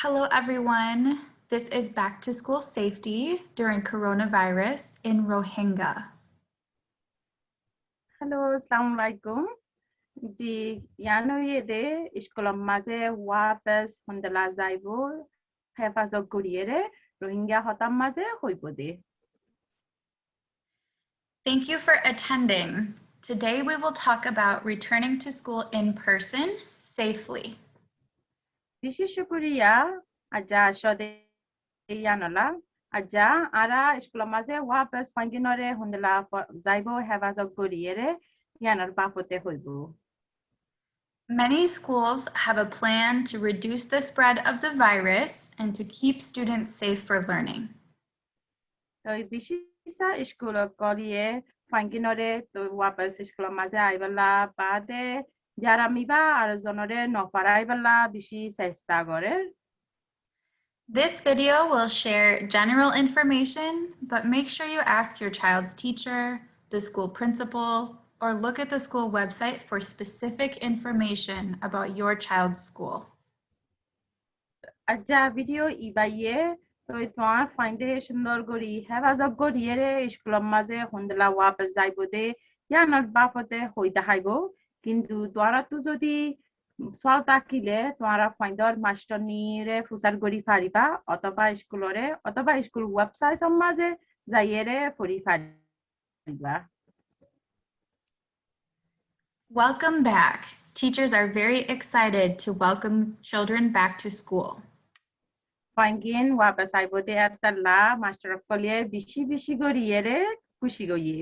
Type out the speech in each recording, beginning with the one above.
Hello, everyone. This is Back to School Safety during coronavirus in Rohingya. Hello, Assalamualaikum. जी यानो ये दे इश्कोला माजे वापस हुंदला जाइबो हेफाजत करिये रोहिंग्या हताम माजे होइबो दे. Thank you for attending. Today we will talk about returning to school in person safely. বিশেষ করিয়া আজা সদে ইয়ানলা আজা আরা ইশকুলা মাঝে ওয়াপস ফাঙ্গিনরে হুন্দলা যাইবো হেফাজত করিয়ে ইয়ানর বাপতে হইব. Many schools have a plan to reduce the spread of the virus and to keep students safe for learning. তো বিশেষা ইশকুলা করিয়ে ফাঙ্গিনরে তো ওয়াপস ইশকুলা মাঝে আইবলা বাদে যারা মিবা আর জনরে নপারাইবলা বেশি চেষ্টা করে. This video will share general information, but make sure you ask your child's teacher, the school principal, or look at the school website for specific information about your child's school. আজ্জা ভিডিও ইবাইয়ে তো তোমার ফাইন্ডে সুন্দর করি হেফাজত করিয়ে স্কুলের মাঝে হুন্দলা ওয়াপস যাইব দে ইয়ানার বাপতে হইতে হাইব কিন্তু তোরা তো যদি সল তাকিলে তোরা ফাইন্ডর মাস্টার নিরে ফুসার করি ফারিবা অথবা স্কুলরে অথবা স্কুল ওয়েবসাইট মাঝে যাইয়ে ফরি Fariba. Welcome back. Teachers are very excited to welcome children back to school. ফাইঙ্গিন ওয়াপস আইব দে আতাল্লা মাস্টার কলিয়ে বিশি করিয়ে খুশি গইয়ে.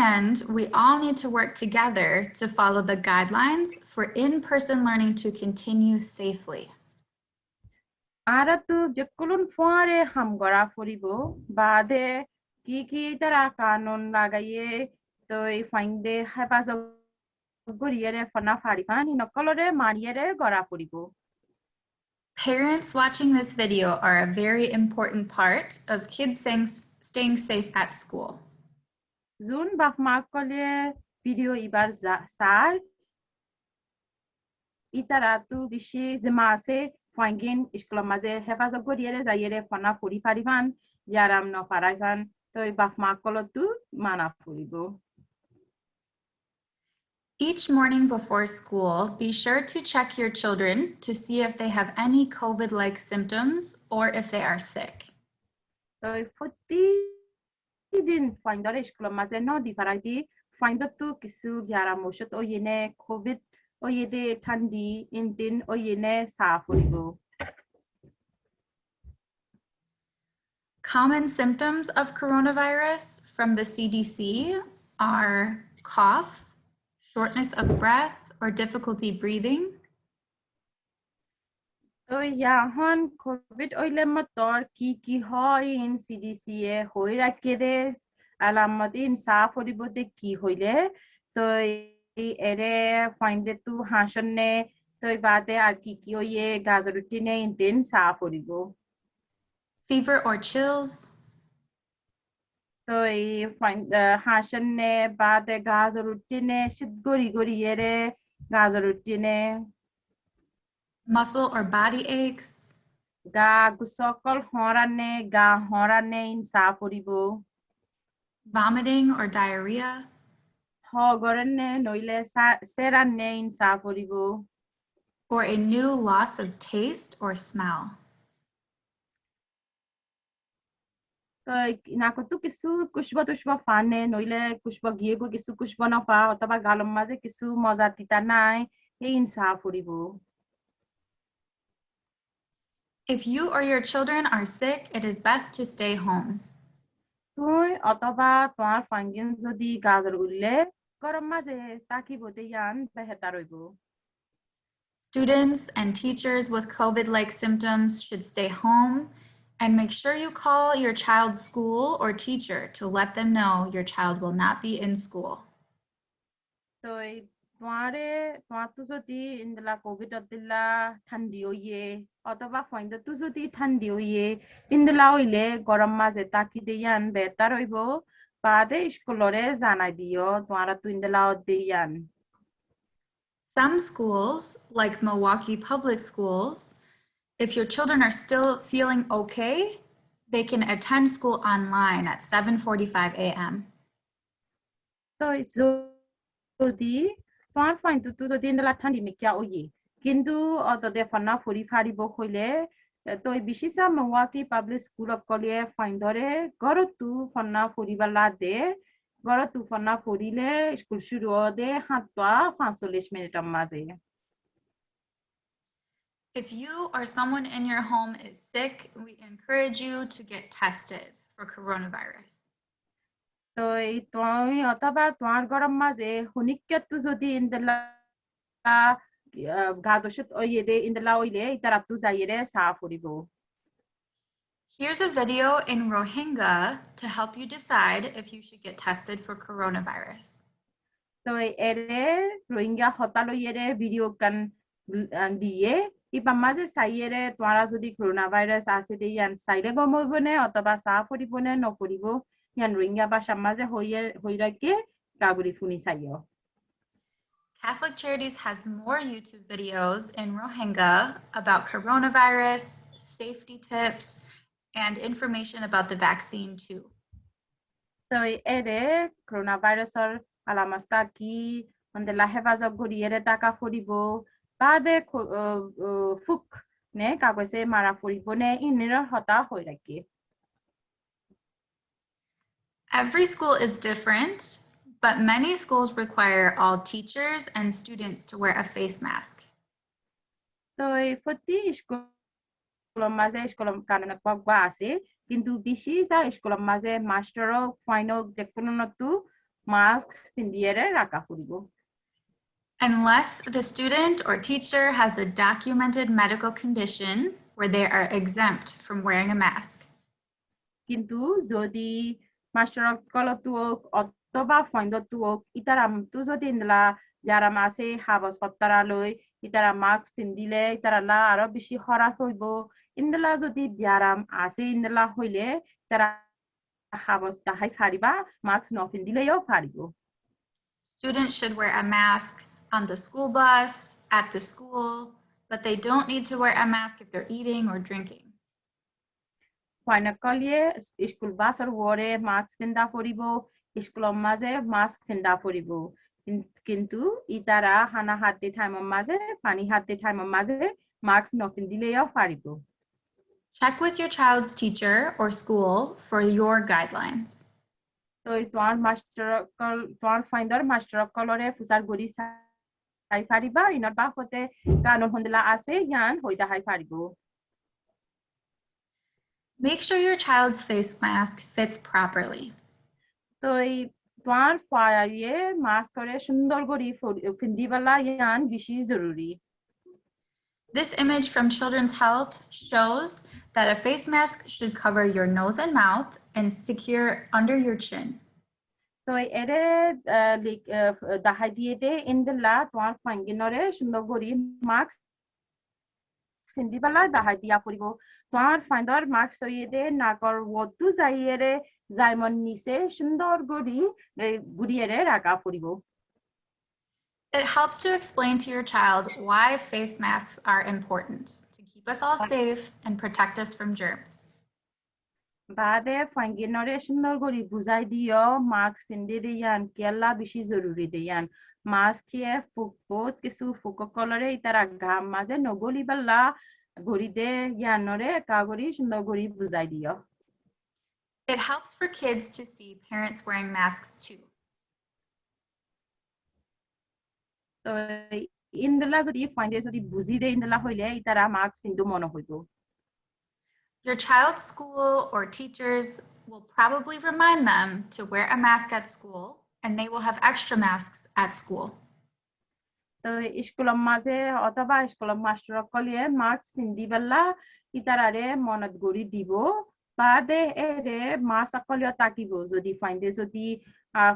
And we all need to work together to follow the guidelines for in-person learning to continue safely. Ara tu jekulun fuare ham gora furibo bade ki tara kanon lagaye to fainde hefazo goriere fana farifani nokolore mariere gora furibo. Parents watching this video are a very important part of kids staying safe at school. Zun bakma kole video ibar sar itara tu bishi zemase ফাইঙ্গিন স্কুলের মাঝে হেফাজত করিয়ে যাইয়ে ফনা ফুরি ফারিবান ইয়ারাম ন ফারাইবান তো বাপ মা কলতু মানা ফুরিব. Each morning before school, be sure to check your children to see if they have any COVID-like symptoms or if they are sick. তো প্রতিদিন ফাইন্ডর স্কুলের মাঝে ন দি ফারাইতি ফাইন্ডর তো কিছু ইয়ারাম ওষুধ ও ইনে কোভিড ও ইয়ে ঠান্ডি ইনদিন ও ইনে সাফ ফুরিব. Common symptoms of coronavirus from the CDC are cough, shortness of breath, or difficulty breathing. তো ইয়াহন কোভিড ওইলে মতর কি হয় ইন সিডিসি এ হই রাখে দে আলামত ইন সাফ হরিব দে কি হইলে তো এরে ফাইন্ডে তু হাসনে তো বাদে আর কি ওইয়ে গাজরুটিনে ইনতেন সাফ হরিব. Fever or chills. তো এই হাসনে বাদে গাজরুটিনে শীত গড়ি এরে গাজরুটিনে. Muscle or body aches. Ga gusokol horane in saaf horibo. Vomiting or diarrhea. Hogorane noile serane in saaf horibo. Or a new loss of taste or smell. তো নাকতো কিছু কুশবা ফানে নইলে কুশবা গিয়ে কিছু কুশবা নফা অথবা গালম মাঝে কিছু মজা তিতা নাই এই ইন সাফ হরিব. If you or your children are sick, it is best to stay home. তুই অথবা তোমার ফাঙ্গিন যদি গাজর উঠলে গরম মাঝে তাকি বতে ইয়ান বেহতার হইব. Students and teachers with COVID-like symptoms should stay home and make sure you call your child's school or teacher to let them know your child will not be in school. তো তোমার তো যদি ইন্দলা কোভিড দিলা ঠান্ডি হইয়ে অথবা find তো যদি ঠান্ডি হইয়ে ইন্দলা হইলে গরম মাঝে তাকি দিয়ান বেতার হইব বাদে স্কুলরে জানাই দিও তোমারা তো ইন্দলা দিয়ান. Some schools, like Milwaukee Public Schools, If your children are still feeling okay, they can attend school online at 7:45 a.m. তো যদি তোমার ফাইনটো যদি ইন্দলা ঠান্ডি মিকিয়া ওয়ে কিন্তু অতদে ফান্না ফুরি ফারিব হইলে তো বিশেষা Milwaukee পাবলিক স্কুল অকলিয়ে ফাইন ধরে গরতু ফান্না ফুরিবালা দে গরতু ফান্না ফুরিলে স্কুল শুরু দে 45 মিনিটের মাঝে If you or someone in your home is sick, we encourage you to get tested for coronavirus. তো তুমি অথবা তোমার গরম মাঝে হুনিক্যাতু যদি ইন্দলা গাদোশত ওয়ে দে ইন্দলা ওইলে ইতারাতু যাইরে সা ফুরিব Here's a video in Rohingya to help you decide if you should get tested for coronavirus. তো এরে রোহিঙ্গা হতালো এরে ভিডিও কান দিয়ে ইবা মাঝে সাইয়েরে তোমরা যদি করোনা ভাইরাস আছে দে ইয়ান সাইলে গমবনে অথবা সা পরিবনে ন পরিব ইয়ান রোহিঙ্গা ভাষা মাঝে হইরাকে কাগুরি funny সাইও Catholic Charities has more YouTube videos in Rohingya about coronavirus, safety tips, and information about the vaccine too. তো এরে করোনা ভাইরাসের আলামাস্তা কি মানে হেফাজত করি এরে টাকা ফুরিব বাদে ফুক নে কাগজে মারা ফুরিব নে ইনের হতা হই রাখি Every school is different, but many schools require all teachers and students to wear a face mask. তো এই প্রতি স্কুল মাঝে স্কুল কারণে কগবা আছে কিন্তু বেশি যা স্কুল মাঝে মাস্টারও ফাইনো দেখুনতু মাস্ক পিন্দিয়ে রাখা ফুরিব Unless the student or teacher has a documented medical condition where they are exempt from wearing a mask. কিন্তু যদি মাস্টার কলতু অথবা ফাইন্দতু ইতারাম তু যদি ইন্দলা যারা মাসে হাবস পত্তারা লই ইতারা মাস্ক পিন্দিলে ইতারা লা আরো বেশি খরাস হইব ইন্দলা যদি বিয়ারাম আছে ইন্দলা হইলে তারা হাবস তাহাই ফারিবা মাস্ক ন পিন্দিলেও ফারিব Students should wear a mask on the school bus, at the school, but they don't need to wear a mask if they're eating or drinking. ফাইনাকলিয়ে স্কুল বাসর ওরে মাস্ক পিন্দা পরিব স্কুল মাঝে মাস্ক পিন্দা পরিব কিন্তু ইতারা হানা হাতে টাইম মাঝে পানি হাতে টাইম মাঝে মাস্ক ন পিন্দিলেও ফারিব Check with your child's teacher or school for your guidelines. তো তোমার মাস্টার তোমার ফাইন্ডার মাস্টার কলরে ফুসার গরি সাই ফারিবা ইনার বাফতে কানুন হন্দলা আছে ইয়ান হইতা high ফারিব Make sure your child's face mask fits properly. তো তোমার ফায়ে মাস্ক করে সুন্দর গরি ফিন্দিবালা ইয়ান বেশি জরুরি This image from Children's Health shows that a face mask should cover your nose and mouth and secure under your chin. তো এরে দাহাই দিয়ে দে ইন্দলা তোমার ফাইঙ্গিনরে সুন্দর গরি মাস্ক ফিন্দিবালা দাহাই দিয়া পড়িব তোমার ফাইন্ডার মাস্ক হইয়ে দে নাকর ওদু যাইয়েরে জাইমন নিচে সুন্দর গরি গুড়িয়েরে রাখা পড়িব It helps to explain to your child why face masks are important to keep us all safe and protect us from germs. বাদে ফাইঙ্গিনরে সুন্দর গরি বুঝাই দিও মাস্ক ফিন্দি দিয়ান কেলা বেশি জরুরি দিয়ান মাস্ক খেয়ে ফুকপত কিছু ফুক কলরে ইতারা ঘাম মাঝে নগলি বাল্লা ঘড়ি দে ইয়ানরে কাগরি সুন্দর গরি বুঝাই দিও It helps for kids to see parents wearing masks too. তো ইন্দলা যদি ফাইন্ডে যদি বুঝি দে ইন্দলা হইলে ইতারা মাস্ক ফিন্দু মনে হইব Your child's school or teachers will probably remind them to wear a mask at school, and they will have extra masks at school. তো school মাঝে অথবা স্কুল মাস্টার কলিয়ে মাস্ক পিন্দিবাল্লা ইতারারে মনত গড়ি দিব বাদে এরে মাস্ক কলিয়ে তাকিব যদি ফাইন্ডে যদি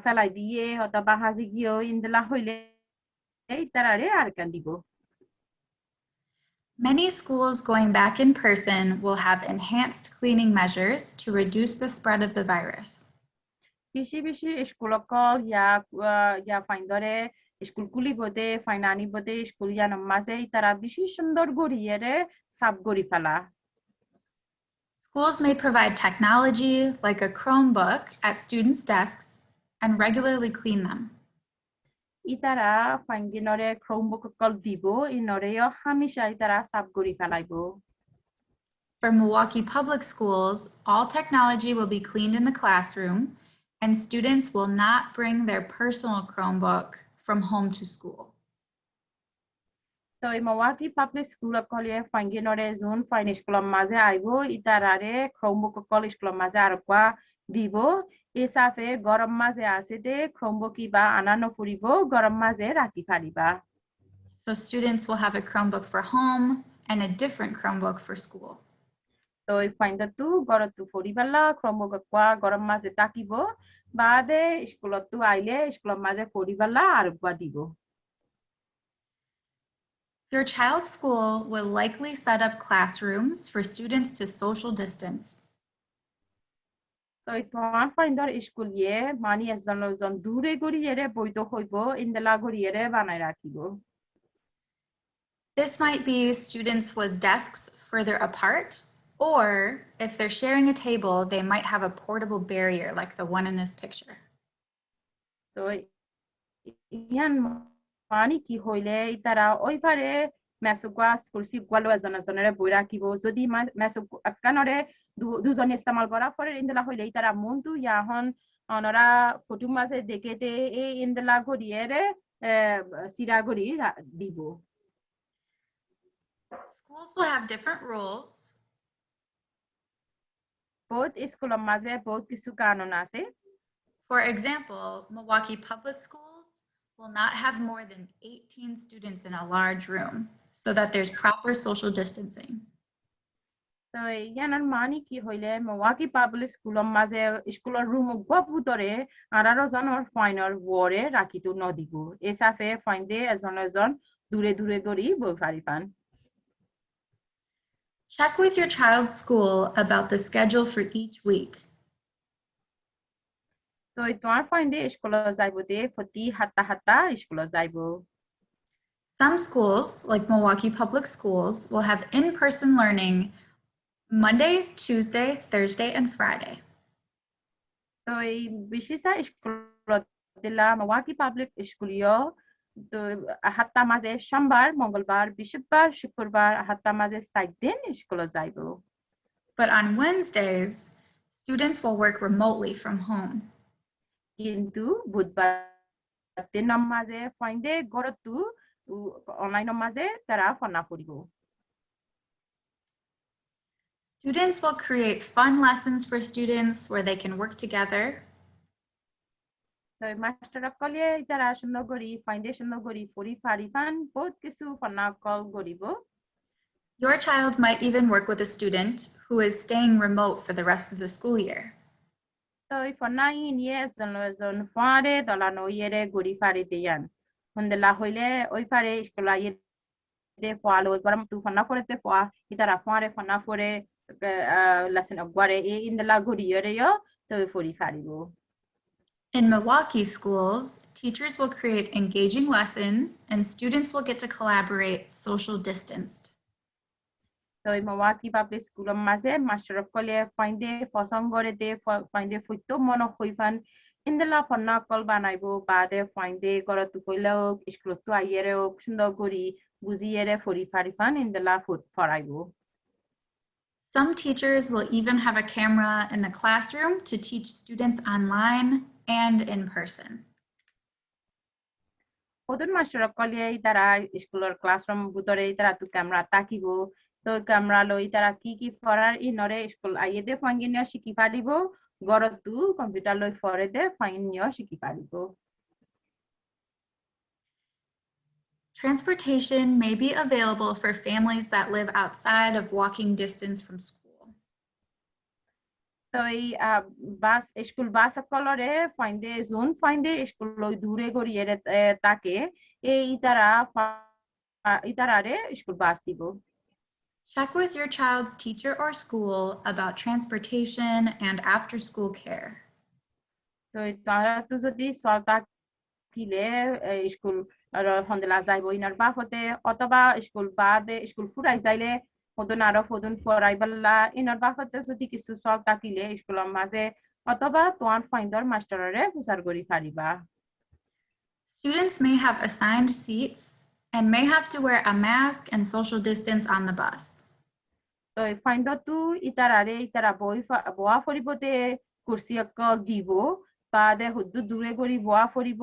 ফেলাই দিয়ে অথবা হাজি গিয়েও ইন্দলা হইলে ইতারারে আর কান দিব Many schools going back in person will have enhanced cleaning measures to reduce the spread of the virus. বেশি বেশি স্কুল কল ইয়া ফাইন্ডরে স্কুল কুলি বোধে ফাইনানি বোধে স্কুল ইয়ানোর মাঝে তারা বেশি সুন্দর গড়িয়ে সাফ গড়ি ফেলা Schools may provide technology like a Chromebook at students' desks and regularly clean them. ইতারা ফাইনগিনরে ক্রমবুক কল দিব ইনরেও হামেশা ইতারা সাফ গড়ি ফেলাইব For Milwaukee Public Schools, all technology will be cleaned in the classroom, and students will not bring their personal Chromebook from home to school. তো এই Milwaukee Public School কলিয়ে ফাইনগিনরে June ফাইন স্কুল মাঝে আইব ইতারারে ক্রমবুক কল স্কুল মাঝে আরবা দিব এসাফে গরম মাঝে আছে দে ক্রমবুক বা আনানো ফুরিব গরম মাঝে রাখি Fariba So students will have a Chromebook for home and a different Chromebook for school. তো এই ফাইনদা তু গরতু ফরিবালা ক্রমবুক কোয়া গরম মাঝে তাকিব বাদে স্কুলতু আইলে স্কুল মাঝে ফরিবালা আরবা দিব Your child's school will likely set up classrooms for students to social distance. তো তোমার ফাইন্ডার স্কুল ইয়ে মানি এজন দূরে গড়িয়ে বৈধ হইব ইন্দেলা গড়িয়ে বানাই রাখিব This might be students with desks further apart, or if they're sharing a table, they might have a portable barrier like the one in this picture. তো ইয়ান মানি কি হইলে তারা ওই পারে মেসুগা স্কুলসি গুয়ালো এজনের বই রাখিব যদি মেসুগ আকানরে দুজন ইস্তেমাল করা পরে ইন্দেলা হইলে তারা মন্তু ইয়াহন অনরা ফটো মাঝে দেখেতে এই ইন্দেলা গড়িয়ে সিরা গড়ি দিব Schools will have different rules. বহুত স্কুল মাঝে বহুত কিছু কানুন আছে For example, Milwaukee Public Schools will not have more than 18 students in a large room so that there's proper social distancing. তো ইয়ানার মানি কি হইলে Milwaukee Public School মাঝে স্কুলের রুম গপুতরে আরারো জনের ফাইনার ওয়ারে রাখিতো নদিব এসাফে ফাইন্দে এজন দূরে দূরে গড়ি বই ফারিপান Check with your child's school about the schedule for each week. তো তোমার ফাইন্দে স্কুল যাইব দে প্রতি হাত্তা স্কুল যাইব Some schools, like Milwaukee Public Schools, will have in-person learning Monday, Tuesday, Thursday, and Friday. তো এই বিশেষা স্কুল দিলা Milwaukee Public Schoolio তো হাত্তা মাঝে সোমবার মঙ্গলবার বৃহস্পতিবার শুক্রবার হাত্তা মাঝে 7 দিন স্কুল যাইব But on Wednesdays, students will work remotely from home. কিন্তু বুধবার দিনের মাঝে ফাইন্দে গরতু অনলাইনের মাঝে তারা ফনা পড়িব Students will create fun lessons for students where they can work together. তো মাস্টার কলিয়ে তারা সুন্দর করি ফাইন্দে সুন্দর করি পড়ি ফারিপান বহুত কিছু ফনা কল করিব Your child might even work with a student who is staying remote for the rest of the school year. তো এই ফনা নিয়ে এজন ফারে দলানো ইয়েরে গড়ি ফারি দিয়ান হন্দেলা হইলে ওই ফারে স্কুল আইয়ে দে ফলো গরম তু ফনা পড়তে ফা ইতারা ফারে ফনা পড়ে লেসন অগরে এই ইন্দেলা গড়ি ইয়েরে তো ফরি ফারিব In Milwaukee schools, teachers will create engaging lessons and students will get to collaborate social distanced. তো এই Milwaukee Public School মাঝে মাস্টার কলে ফাইন্দে পছন্দ করে দে ফাইন্দে ফুইতো মন হইফান ইন্দেলা ফনা কল বানাইব বাদে ফাইন্দে গরতু কইলাও স্কুলতু আইয়েরে সুন্দর করি বুঝিয়েরে ফরি ফারিফান ইন্দেলা foot ফরাইব Some teachers will even have a camera in the classroom to teach students online and in person. ওদের মাস্টার কলে তারা স্কুলের ক্লাসরুম ভিতরে তারা তু ক্যামেরা তাকিব তো ক্যামেরা লই তারা কি ফরার ইনরে স্কুল আইয়ে দে ফাইন শিখি পারিব গরতু কম্পিউটার লই ফরে দে ফাইন শিখি পারিব Transportation may be available for families that live outside of walking distance from school. তো এই বাস স্কুল বাস কলরে ফাইন্দে জোন ফাইন্দে স্কুল লই দূরে গড়িয়ে তাকে এই ইতারারে স্কুল বাস দিব Check with your child's teacher or school about transportation and after-school care. তো তারা তো যদি সরকার কিলে স্কুল হন্দলা যাইব ইনার বাপতে অথবা স্কুল বাদে স্কুল ফুরাই যাইলে ফদন আরো ফদন পড়াই বাল্লা ইনার বাপতে যদি কিছু সব থাকিলে স্কুলের মাঝে অথবা তোমার ফাইন্দর মাস্টাররে হুসার করি পারিবা। Students may have assigned seats and may have to wear a mask and social distance on the bus. তো ফাইন্দতো ইতারা বয়া ফরিবতে কুর্সি অকল দিব বাদে হুদ্দু দূরে গড়ি বয়া ফরিব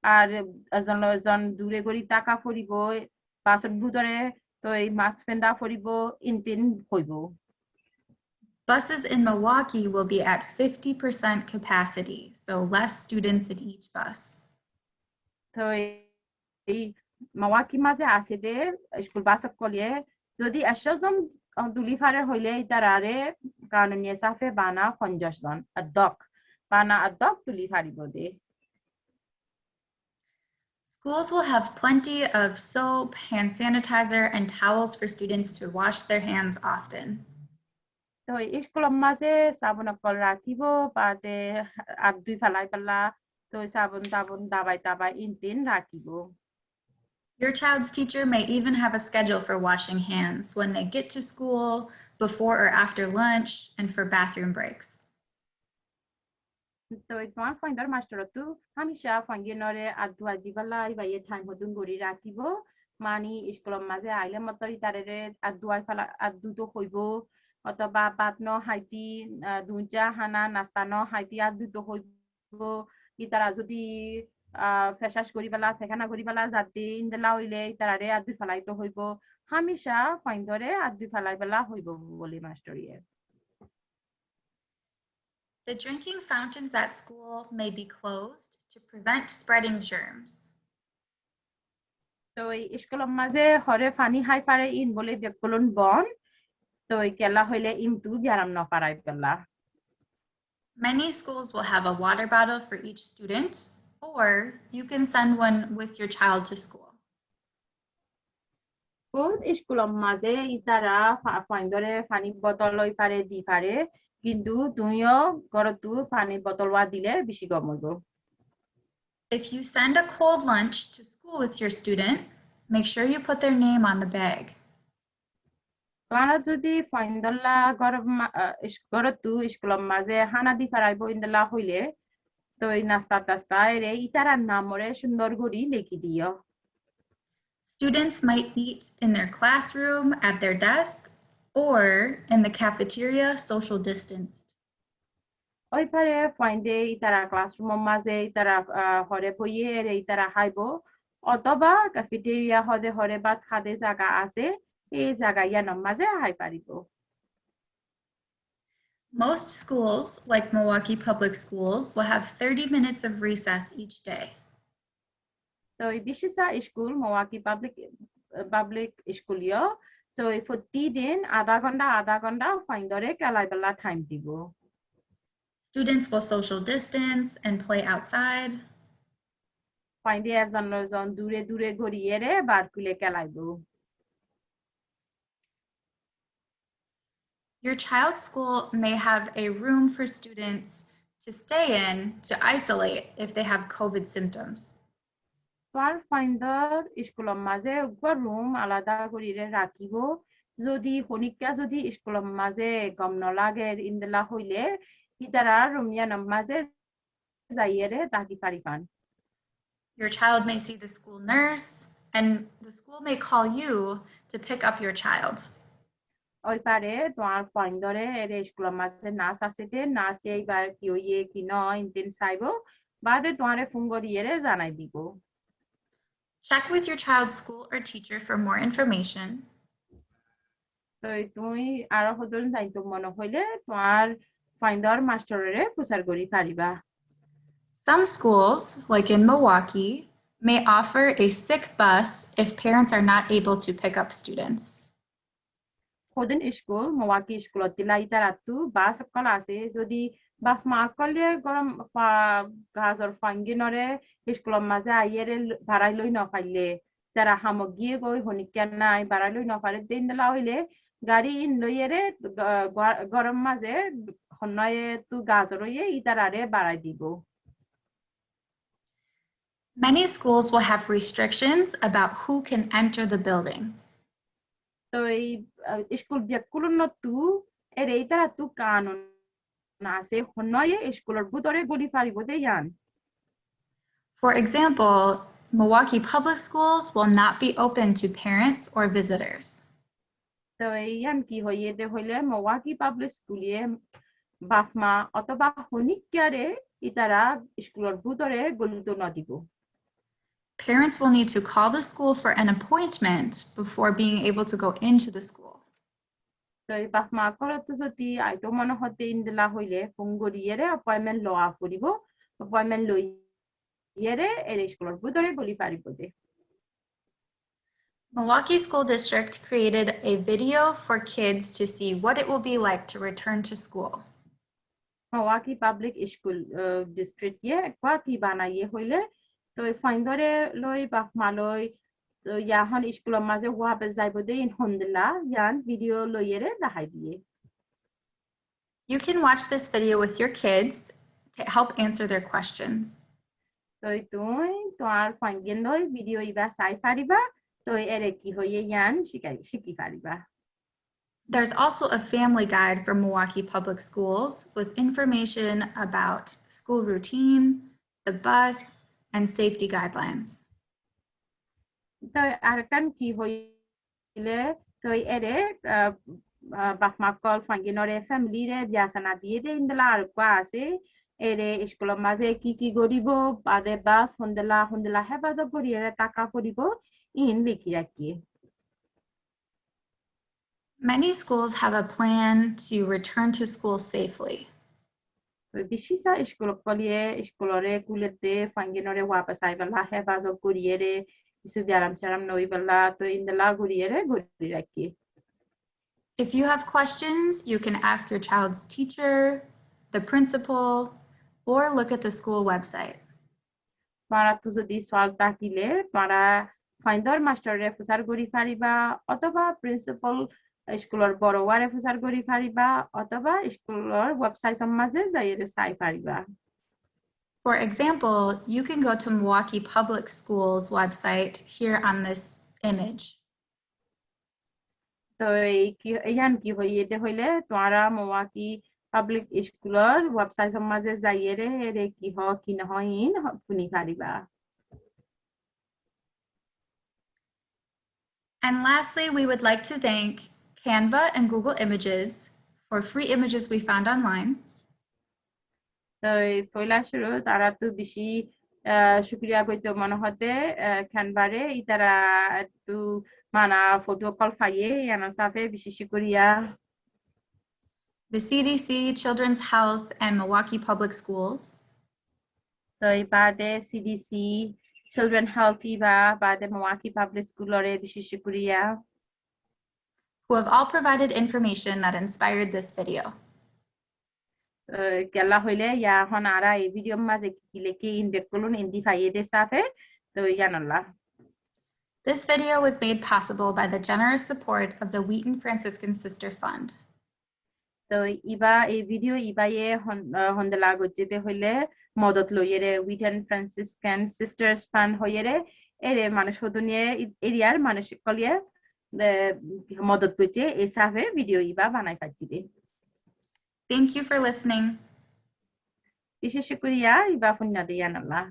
আর এজন দূরে গড়ি টাকা ফরিব পাছত ভুতরে তো এই মাস্ক পেন্দা ফরিব ইনতিন হইব। Buses in Milwaukee will be at 50% capacity, so less students in each bus. তো এই মাওয়াকি মাঝে আছে দে স্কুল বাস কলিয়ে যদি 100 জন দুলিফারে হইলে ইতারারে কানুনিয়ে সাফে বানা 50 জন আদক বানা আদক দুলিফারিব দে। Schools will have plenty of soap, hand sanitizer, and towels for students to wash their hands often. তো স্কুলের মাঝে সাবন অকল রাখিব বাদে আগ দুই ফালাই পালা তো সাবন তাবন দাবাই তাবাই ইনতিন রাখিব। Your child's teacher may even have a schedule for washing hands when they get to school, before or after lunch, and for bathroom breaks. তো তোমার ফাইন্ডার মাস্টার তো হামেশা ফাঙ্গিনরে আদু আজিবালা ইবাইয়ে টাইম হদুন গড়ি রাখিব মানি স্কুলের মাঝে আইলে মতরি তারে আদু আই ফালা আদু তো হইব অথবা বাতনো হাইতি দুজা হানা নাস্তানো হাইতি আদু তো হইব ইতারা যদি ফেসাস করি বেলা ফেখানা করি বেলা যাতে ইন্দেলা হইলে ইতারে আদু ফালাই তো হইব হামেশা ফাইন্ডরে আদু ফালাই বেলা হইব বলি মাস্টরিয়ে। The drinking fountains at school may be closed to prevent spreading germs. তো স্কুলের মাঝে হরে পানি হাই পারে ইন বলে বেকলন বন তো কেলা হইলে ইনতু বিয়ারাম ন পারাই পেলা। Many schools will have a water bottle for each student, or you can send one with your child to school. বহুত স্কুলের মাঝে ইতারা ফাইন্দরে পানি বোতল লই পারে দি পারে কিন্তু তুমিও ঘরতু পানি বোতল ওয়া দিলে বেশি কম হইব। If you send a cold lunch to school with your student, make sure you put their name on the bag. তোমরা যদি ফাইন্দলা ঘরতু স্কুলের মাঝে হানা দি পারাইব ইন্দলা হইলে তো এই নাস্তা টাস্তা এরে ইতারার নামরে সুন্দর করি লিখি দিও। Students might eat in their classroom, at their desk, or in the cafeteria social distanced. ওই পারে ফাইন্দে ইতারা ক্লাসরুমের মাঝে ইতারা হরে বইয়ে এরে ইতারা হাইব অথবা ক্যাফেটেরিয়া হদে হরে বাদ খাদে জায়গা আছে এই জায়গা ইয়ানোর মাঝে হাই পারিব। Most schools, like Milwaukee Public Schools, will have 30 minutes of recess each day. তো এই বিশেষা স্কুল মিলওয়াকি পাবলিক স্কুলিও তো এই প্রতিদিন আধা ঘন্টা ফাইন্দরে কেলাই বেলা টাইম দিব। Students will social distance and play outside. ফাইন্দে এজন দূরে দূরে ঘুরিয়ে রে বার কুলে কেলাইব। Your child's school may have a room for students to stay in to isolate if they have COVID symptoms. তোমার ফাইন্ডার স্কুলের মাঝে রুম আলাদা করিরে রাখিব যদি হনিকা যদি স্কুলের মাঝে গম নলাগে ইন্দলা হইলে ইতারা রুমিয়ানোর মাঝে যাইয়েরে তাকি পারিপান। Your child may see the school nurse, and the school may call you to pick up your child. ওই পারে তোমার ফাইন্ডরে এর স্কুলের মাঝে নার্স আছে দে নার্স এইবার কি হইয়ে কি নয় ইনদিন চাইব বাদে তোমারে ফোন করিয়ে জানাই দিব। Check with your child's school or teacher for more information. তো তুমি আরো হদন যাইতো মনে হইলে তোমার ফাইন্ডর মাস্টাররে প্রচার করি পারিবা। Some schools, like in Milwaukee, may offer a sick bus if parents are not able to pick up students. হদন স্কুল মিলওয়াকি স্কুলত দিলা ইতারাতু বাস সকল আছে যদি বাপ মা কলে গরম গাজর ফাঙ্গিনরে স্কুলের মাঝে আইয়েরে ভাড়াই লই নপাইলে যারা সামগ্রী গই হনিকা নাই ভাড়াই লই নপারে দিন দিলা হইলে গাড়ি ইন লইয়েরে গরম মাঝে হনয়ে তু গাজর ইয়ে ইতারারে বাড়াই দিব। Many schools will have restrictions about who can enter the building. তো এই স্কুল বিয়াকুলো নতু এর এইটা তু কানুন আছে হনয়ে স্কুলের ভিতরে গলি পারিব দে ইয়ান For example, Milwaukee public schools will not be open to parents or visitors. তো এই ইয়ান কি হইয়ে দে হইলে মওয়াকি পাবলিক স্কুলে বাপমা অথবা হনিকারে ইতারা স্কুলের ভিতরে গলিতো না দিব Parents will need to call the school for an appointment before being able to go into the school. তো এই বাপমা করতো যদি আইতো মনে হতে ইন্দলা হইলে ফোন করিয়ে অপয়েন্টমেন্ট লওয়া করিব অপয়েন্টমেন্ট লই ইয়েরে এর স্কুলের ভিতরে গলি পারিব দে Milwaukee School District created a video for kids to see what it will be like to return to school. Milwaukee Public School District ye kwa ki banaye hoile to findore loi bakma loi to yahan school maze wa be zaibode in hondla yan video loyere dahai diye You can watch this video with your kids to help answer their questions. to ar fangin loi video iba sai pariba to ere ki hoye yan shiki pariba. There's also a family guide for Milwaukee Public Schools with information about school routine, the bus, and safety guidelines. তো arkan ki hoile to ere bakmakol fanginore family re biasana diye de indala ar kwa ase ere school maze ki goribo bade bas hondela hebazo goriere taka koribo in likhi rakhi. Many schools have a plan to return to school safely. Bishisa school kolie schoolore kulete fanginore wapas aibala hebazo goriere isu biaram saram noibala to indala goriere gori rakhi. If you have questions, you can ask your child's teacher, the principal, or look at the school website. Para tu jodi swal takile para finder master re fusar gori pariba otoba principal স্কুলৰ বড়োৱাৰে ফুচাৰ কৰি পাৰিবা অথবা স্কুলৰ website সমাজে যাইৰে চাই পাৰিবা For example, you can go to Milwaukee Public Schools website here on this image. তো ইয়ান কি হইতে হইলে তোমরা Milwaukee Public স্কুলৰ ৱেবছাইট সমাজে যাইৰে ৰে কি হ কি নহয় ইন শুনি পাৰিবা And lastly, we would like to thank Canva and Google Images for free images we found online. তো পয়লা শুরু তারা তো বেশি শুক্রিয়া কইতে মনে হতে ক্যানভারে ইতারা তো মানা ফটো কল পাইয়ে ইয়ানা সাফে বেশি শুক্রিয়া The CDC, Children's Health, and Milwaukee Public Schools. তো বাদে CDC, Children Health ইবা বাদে Milwaukee Public Schoolরে বেশি শুক্রিয়া who have all provided information that inspired this video. Gella hoile ya honara e video maze kileke in bekulun indi fayede safe to yanalla. This video was made possible by the generous support of the Wheaton Franciscan Sister Fund. তো ইবা এই video ইবায়ে হন্দলা গজ্জিতে হইলে মদত লইরে Wheaton Franciscan Sisters Fund হইরে এরে মানুষ হদনিয়ে এরিয়ার মানুষ কলিয়ে মদত করছে এই সাফে ভিডিও ইবা বানাই পাচ্ছিবে Thank you for listening. বিশেষ শুকরিয়া ইবা ফুন্না দিয়ান আল্লাহ